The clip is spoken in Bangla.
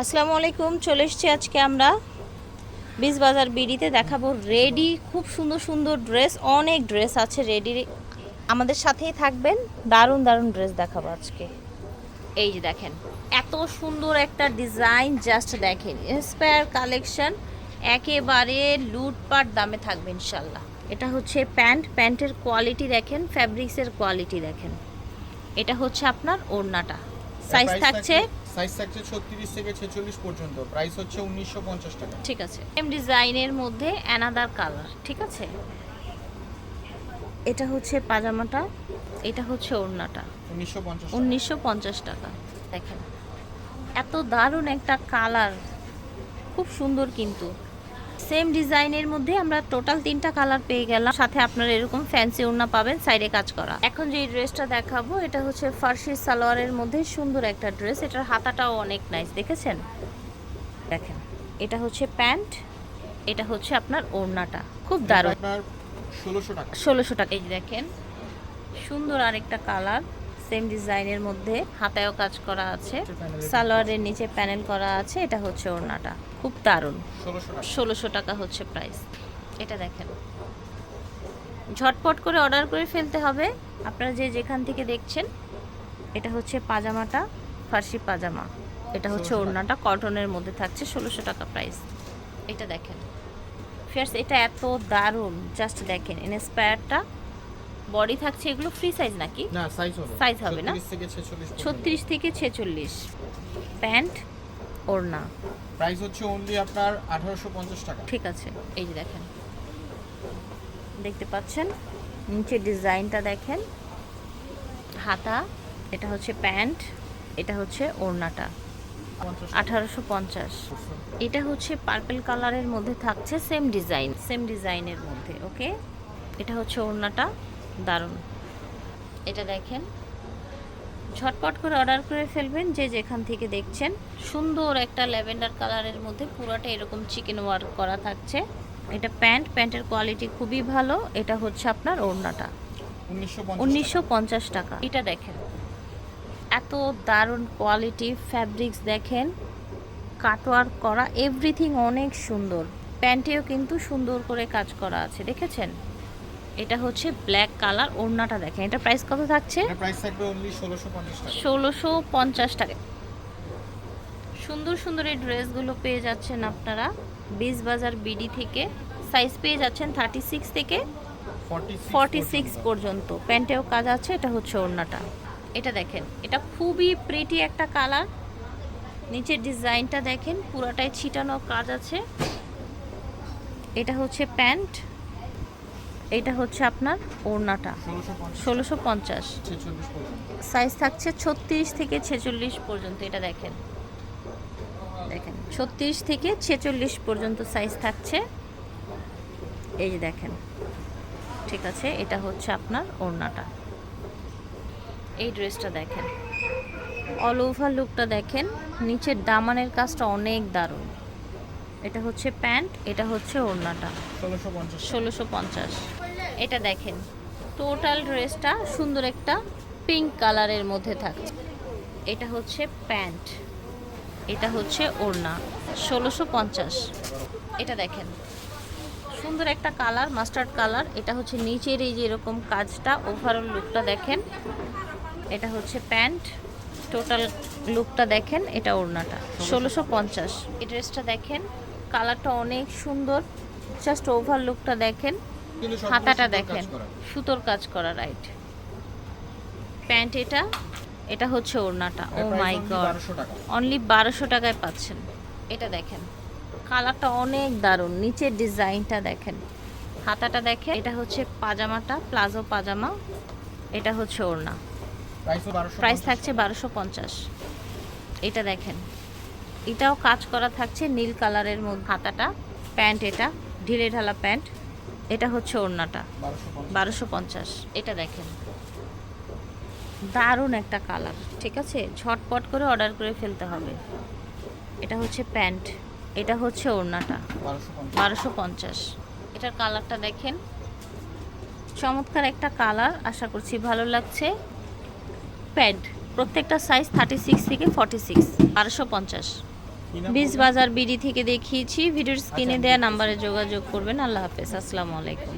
আসসালামু আলাইকুম। চলে এসেছি আজকে আমরা বিচ বাজার বিডিতে দেখাবো রেডি খুব সুন্দর সুন্দর ড্রেস, অনেক ড্রেস আছে রেডি। আমাদের সাথেই থাকবেন, দারুণ দারুণ ড্রেস দেখাবো আজকে। এই যে দেখেন এত সুন্দর একটা ডিজাইন, জাস্ট দেখেন ইন্সপায়ার কালেকশন, একেবারে লুটপাট দামে থাকবে ইনশাল্লাহ। এটা হচ্ছে প্যান্টের কোয়ালিটি দেখেন, ফ্যাব্রিক্সের কোয়ালিটি দেখেন। এটা হচ্ছে আপনার ওড়নাটা, সাইজ থাকছে 36 থেকে 46 পর্যন্ত, প্রাইস হচ্ছে 1950 টাকা। ঠিক আছে, সেম ডিজাইনের মধ্যে অ্যানাদার কালার। ঠিক আছে, এটা হচ্ছে পাজামাটা, এটা হচ্ছে ওড়নাটা, 1950 টাকা। দেখেন এত দারুণ একটা কালার, খুব সুন্দর। কিন্তু সেম ডিজাইনের মধ্যে আমরা টোটাল 3টা কালার পেয়ে গেলাম, সাথে আপনারা এরকম ফ্যান্সি ওড়না পাবেন সাইডে কাজ করা। এখন যে ড্রেসটা দেখাবো এটা হচ্ছে ফার্সি সালোয়ারের মধ্যে সুন্দর একটা ড্রেস। এটার হাতাটাও অনেক নাইস, দেখেছেন? দেখেন এটা হচ্ছে প্যান্ট, এটা হচ্ছে আপনার ওড়নাটা, খুব দারুণ। আপনার 1600 টাকা। 1600 টাকা। এই দেখেন সুন্দর আরেকটা কালার, সেম ডিজাইনের মধ্যে হাতায়ও কাজ করা আছে, সালোয়ারের নিচে প্যানেল করা আছে। এটা হচ্ছে ওড়নাটা, খুব দারুণ। 1600 টাকা হচ্ছে প্রাইস। এটা দেখেন, ঝটপট করে অর্ডার করে ফেলতে হবে আপনারা যে যেখান থেকে দেখছেন। এটা হচ্ছে পাজামাটা, ফার্সি পাজামা। এটা হচ্ছে ওড়নাটা, কটনের মধ্যে থাকছে, 1600 টাকা প্রাইস। এটা দেখেন ফিয়ার্স, এটা এত দারুণ, জাস্ট দেখেন ইন্সপায়ারটা। বডি থাকছে, এগুলো ফ্রি সাইজ নাকি? না, সাইজ হবে না, 36 থেকে 46 36 থেকে 46। প্যান্ট ওড়না, প্রাইস হচ্ছে অনলি আপনার 1850 টাকা। ঠিক আছে। এই যে দেখেন, দেখতে পাচ্ছেন নিচের ডিজাইনটা দেখেন, হাতা। এটা হচ্ছে প্যান্ট, এটা হচ্ছে ওড়নাটা, 1850। এটা হচ্ছে পার্পল কালারের মধ্যে থাকছে, সেম ডিজাইনের মধ্যে। ওকে, এটা হচ্ছে ওড়নাটা, দারুণ। এটা দেখেন, ঝটপট করে অর্ডার করে ফেলবেন যে যেখান থেকে দেখছেন। সুন্দর একটা ল্যাভেন্ডার কালারের মধ্যে পুরোটা এরকম চিকেন ওয়ার্ক করা থাকছে। এটা প্যান্টের কোয়ালিটি খুবই ভালো। এটা হচ্ছে আপনার ওড়নাটা, 1950 টাকা। এটা দেখেন এত দারুণ কোয়ালিটি, ফ্যাব্রিক্স দেখেন, কাটওয়ার্ক করা, এভরিথিং অনেক সুন্দর। প্যান্টেও কিন্তু সুন্দর করে কাজ করা আছে, দেখেছেন? এটা হচ্ছে ব্ল্যাক কালার, ওড়নাটা দেখেন। এটা প্রাইস কত থাকছে? এটা প্রাইস থাকবে অনলি 1650 টাকা। 1650 টাকা। সুন্দর সুন্দর এই ড্রেসগুলো পেয়ে যাচ্ছেন আপনারা বিচ বাজার বিডি থেকে। সাইজ পেয়ে যাচ্ছেন 36 থেকে 46 পর্যন্ত। প্যান্টেও কাজ আছে। এটা হচ্ছে ওড়নাটা। এটা দেখেন, এটা খুবই প্রিটি একটা কালার। নিচের ডিজাইনটা দেখেন, পুরাটাই ছিটানো কাজ আছে। এটা হচ্ছে প্যান্ট, এটা হচ্ছে আপনার ওড়নাটা, 1650। সাইজ থাকছে 36 থেকে 46 পর্যন্ত। এটা দেখেন, 36 থেকে 46 পর্যন্ত সাইজ থাকছে। এই যে দেখেন, ঠিক আছে। এটা হচ্ছে আপনার ওড়নাটা। এই ড্রেসটা দেখেন, অল ওভার লুকটা দেখেন, নিচের দামানের কাজটা অনেক দারুণ। এটা হচ্ছে প্যান্ট, এটা হচ্ছে ওড়নাটা, 1650। এটা দেখেন, টোটাল ড্রেসটা সুন্দর একটা পিঙ্ক কালারের মধ্যে থাকছে। এটা হচ্ছে প্যান্ট, এটা হচ্ছে ওড়না, 1650। এটা দেখেন সুন্দর একটা কালার, মাস্টার্ড কালার। এটা হচ্ছে নিচের এই যে এরকম কাজটা, ওভারঅল লুকটা দেখেন। এটা হচ্ছে প্যান্ট, টোটাল লুকটা দেখেন। এটা ওড়নাটা, 1650। এই ড্রেসটা দেখেন, কালারটা অনেক সুন্দর, জাস্ট ওভার লুকটা দেখেন, হাতাটা দেখেন, সুতোর কাজ করা, রাইট। প্যান্ট এটা হচ্ছে ওড়নাটা। ও মাই গড, অনলি 1200 টাকায় পাচ্ছেন। এটা দেখেন, কালারটা অনেক দারুণ, নিচের ডিজাইনটা দেখেন, হাতাটা দেখেন। এটা হচ্ছে পাজামাটা, প্লাজো পাজামা। এটা হচ্ছে ওড়না, প্রাইস থাকছে 1250। এটা দেখেন, এটাও কাজ করা থাকছে নীল কালারের মধ্যে, হাতাটা। প্যান্ট এটা ঢিলে ঢালা প্যান্ট। এটা হচ্ছে ওড়নাটা, 1250। এটা দেখেন দারুণ একটা কালার, ঠিক আছে। ঝটপট করে অর্ডার করে ফেলতে হবে। এটা হচ্ছে প্যান্ট, এটা হচ্ছে ওড়নাটা, 1250। এটার কালারটা দেখেন, চমৎকার একটা কালার, আশা করছি ভালো লাগছে। প্যান্ট প্রত্যেকটা সাইজ 36 থেকে 46, 1250। কি নাম বীজ বললেন? বাজার বিডি থেকে দেখিয়েছি। ভিডিওর স্ক্রিনে আমি দেওয়া দেখতেছি। নাম্বারে যোগাযোগ করবেন। আল্লাহ হাফেজ, আসসালামু আলাইকুম।